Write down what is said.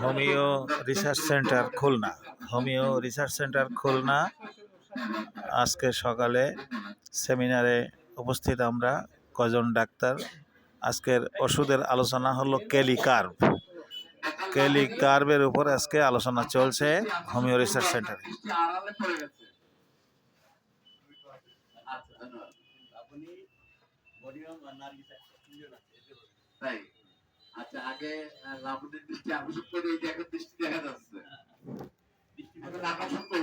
Homeo research centre Khulna. Homeo research centre Khulna আজকে সকালে সেমিনারে উপস্থিত আমরা কজন ডাক্তার। আজকের ওষুধের আলোচনা হলো ক্যালিকার্ভ। ক্যালিকার্ভের উপর আজকে আলোচনা চলছে হোমিও রিসার্চ সেন্টারে। আচ্ছা, আগে লাবণীর দৃষ্টি আকর্ষণ করে এই যে এখন দৃষ্টি দেখা যাচ্ছে, এখন আকর্ষণ করে